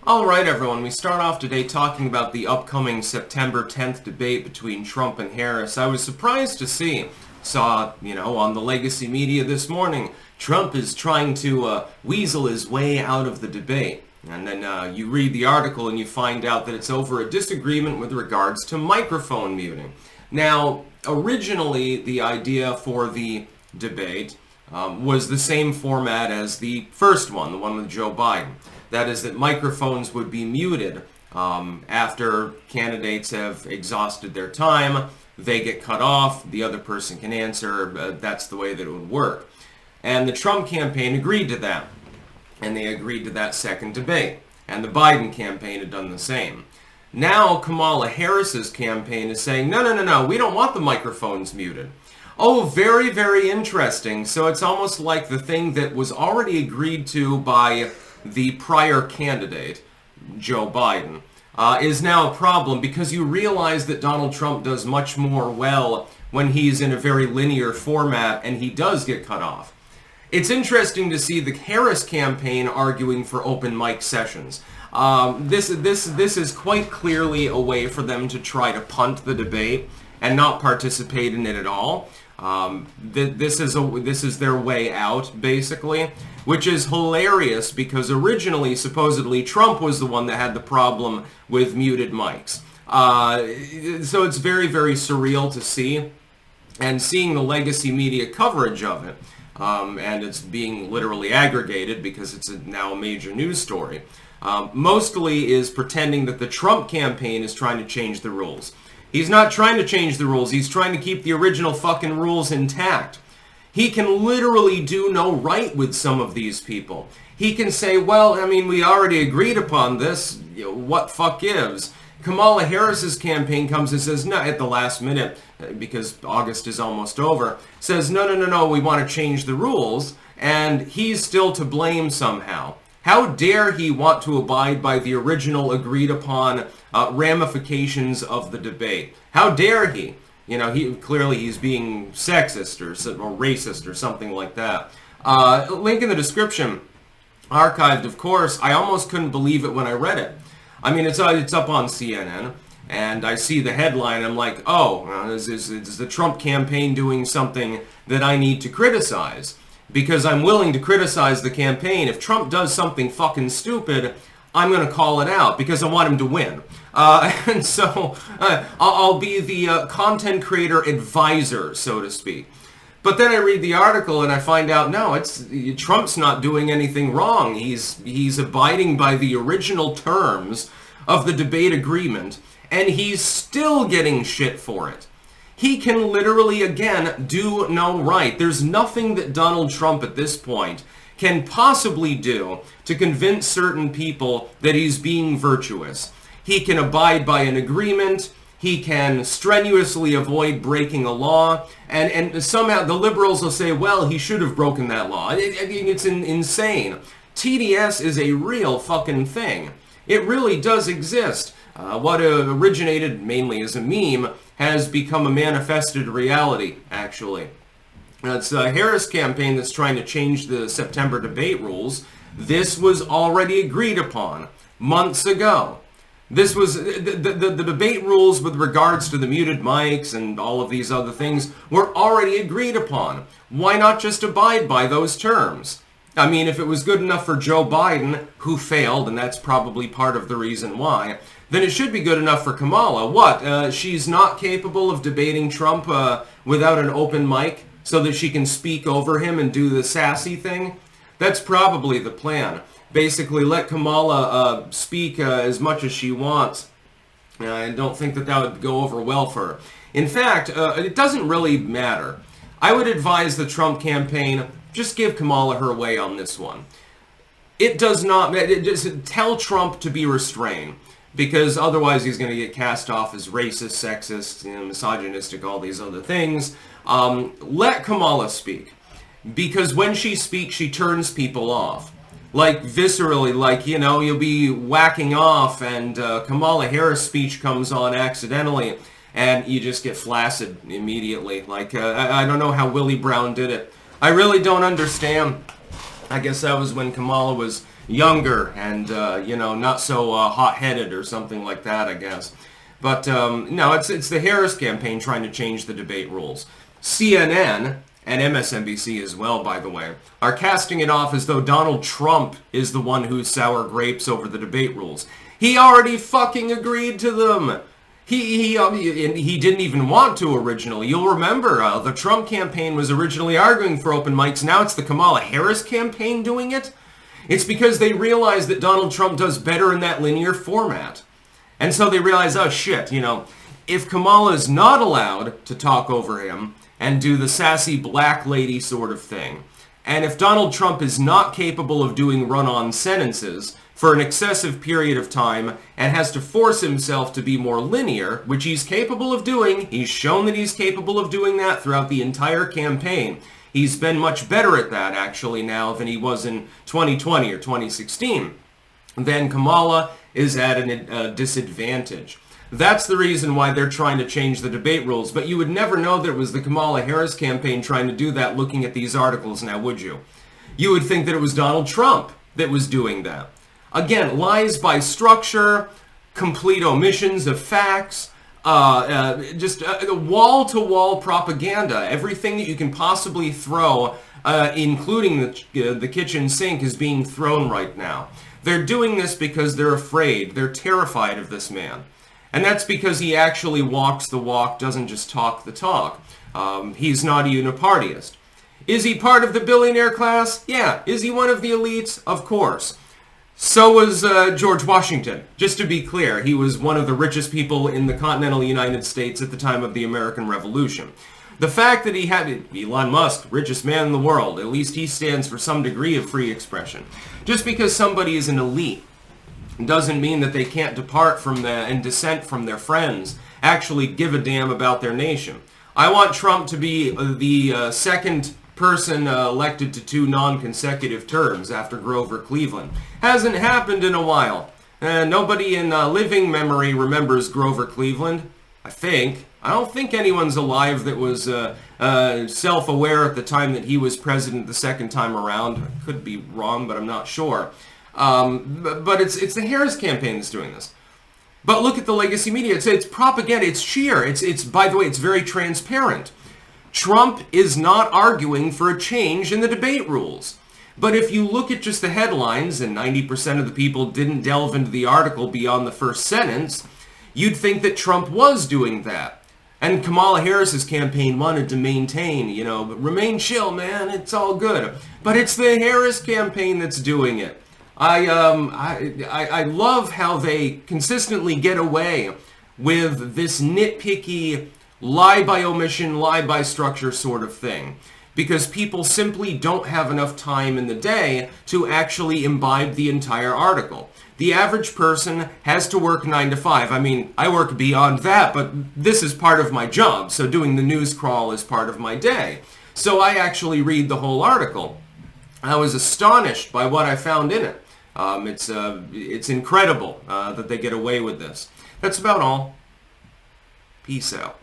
Alright everyone, we start off today talking about the upcoming September 10th debate between Trump and Harris. I was surprised to saw, on the legacy media this morning, Trump is trying to weasel his way out of the debate. And then you read the article and you find out that it's over a disagreement with regards to microphone muting. Now, originally the idea for the debate was the same format as the first one, the one with Joe Biden. That is that microphones would be muted after candidates have exhausted their time. They get cut off, the other person can answer. That's the way that it would work. And the Trump campaign agreed to that. And they agreed to that second debate. And the Biden campaign had done the same. Now Kamala Harris's campaign is saying, no, we don't want the microphones muted. Oh, very, very interesting. So it's almost like the thing that was already agreed to by the prior candidate, Joe Biden, is now a problem because you realize that Donald Trump does much more well when he's in a very linear format and he does get cut off. It's interesting to see the Harris campaign arguing for open mic sessions. This is quite clearly a way for them to try to punt the debate and not participate in it at all. This is their way out, basically, which is hilarious because originally, supposedly, Trump was the one that had the problem with muted mics. So it's very, very surreal to see, and seeing the legacy media coverage of it, and it's being literally aggregated because it's now a major news story, mostly is pretending that the Trump campaign is trying to change the rules. He's not trying to change the rules. He's trying to keep the original fucking rules intact. He can literally do no right with some of these people. He can say, well, I mean, we already agreed upon this. What fuck gives? Kamala Harris's campaign comes and says, no, at the last minute, because August is almost over, says, no, we want to change the rules, and he's still to blame somehow. How dare he want to abide by the original agreed upon ramifications of the debate? How dare he? He's being sexist or racist or something like that. Link in the description, archived, of course. I almost couldn't believe it when I read it. I mean, it's up on CNN, and I see the headline. I'm like, is the Trump campaign doing something that I need to criticize? Because I'm willing to criticize the campaign. If Trump does something fucking stupid, I'm going to call it out because I want him to win. And so I'll be the content creator advisor, so to speak. But then I read the article and I find out, no, Trump's not doing anything wrong. He's abiding by the original terms of the debate agreement, and he's still getting shit for it. He can literally, again, do no right. There's nothing that Donald Trump at this point can possibly do to convince certain people that he's being virtuous. He can abide by an agreement. He can strenuously avoid breaking a law. And somehow the liberals will say, well, he should have broken that law. It's insane. TDS is a real fucking thing. It really does exist. What originated mainly as a meme has become a manifested reality, actually. It's a Harris campaign that's trying to change the September debate rules. This was already agreed upon months ago. This was the debate rules with regards to the muted mics and all of these other things were already agreed upon. Why not just abide by those terms? I mean, if it was good enough for Joe Biden, who failed, and that's probably part of the reason why, then it should be good enough for Kamala. What? She's not capable of debating Trump without an open mic so that she can speak over him and do the sassy thing? That's probably the plan. Basically, let Kamala speak as much as she wants. I don't think that would go over well for her. In fact, it doesn't really matter. I would advise the Trump campaign, just give Kamala her way on this one. It does not, just tell Trump to be restrained, because otherwise he's going to get cast off as racist, sexist, misogynistic, all these other things. Let Kamala speak, because when she speaks, she turns people off. Like, viscerally, like, you'll be whacking off, and Kamala Harris' speech comes on accidentally, and you just get flaccid immediately. Like, I don't know how Willie Brown did it. I really don't understand. I guess that was when Kamala was younger and, not so hot-headed or something like that, I guess. But, no, it's the Harris campaign trying to change the debate rules. CNN, and MSNBC as well, by the way, are casting it off as though Donald Trump is the one who's sour grapes over the debate rules. He already fucking agreed to them. He didn't even want to originally. You'll remember the Trump campaign was originally arguing for open mics. Now it's the Kamala Harris campaign doing it. It's because they realize that Donald Trump does better in that linear format. And so they realize, oh shit, if Kamala's not allowed to talk over him and do the sassy black lady sort of thing, and if Donald Trump is not capable of doing run-on sentences for an excessive period of time and has to force himself to be more linear, which he's capable of doing, he's shown that he's capable of doing that throughout the entire campaign. He's been much better at that, actually, now than he was in 2020 or 2016. Then Kamala is at a disadvantage. That's the reason why they're trying to change the debate rules. But you would never know that it was the Kamala Harris campaign trying to do that looking at these articles now, would you? You would think that it was Donald Trump that was doing that. Again, lies by structure, complete omissions of facts, just wall-to-wall propaganda. Everything that you can possibly throw, including the kitchen sink, is being thrown right now. They're doing this because they're afraid. They're terrified of this man. And that's because he actually walks the walk, doesn't just talk the talk. He's not a unipartyist. Is he part of the billionaire class? Yeah. Is he one of the elites? Of course. So was George Washington. Just to be clear, he was one of the richest people in the continental United States at the time of the American Revolution. The fact that he had Elon Musk, richest man in the world, at least he stands for some degree of free expression. Just because somebody is an elite doesn't mean that they can't depart from and dissent from their friends, actually give a damn about their nation. I want Trump to be the second person elected to 2 non-consecutive terms after Grover Cleveland. Hasn't happened in a while. Nobody in living memory remembers Grover Cleveland, I think. I don't think anyone's alive that was self-aware at the time that he was president the second time around. I could be wrong, but I'm not sure. But it's the Harris campaign that's doing this. But look at the legacy media. It's propaganda. It's sheer. It's by the way, it's very transparent. Trump is not arguing for a change in the debate rules. But if you look at just the headlines, and 90% of the people didn't delve into the article beyond the first sentence, you'd think that Trump was doing that. And Kamala Harris's campaign wanted to maintain, remain chill, man, it's all good. But it's the Harris campaign that's doing it. I love how they consistently get away with this nitpicky lie by omission, lie by structure sort of thing. Because people simply don't have enough time in the day to actually imbibe the entire article. The average person has to work 9 to 5. I mean, I work beyond that, but this is part of my job, so doing the news crawl is part of my day. So I actually read the whole article. I was astonished by what I found in it. It's incredible that they get away with this. That's about all. Peace out.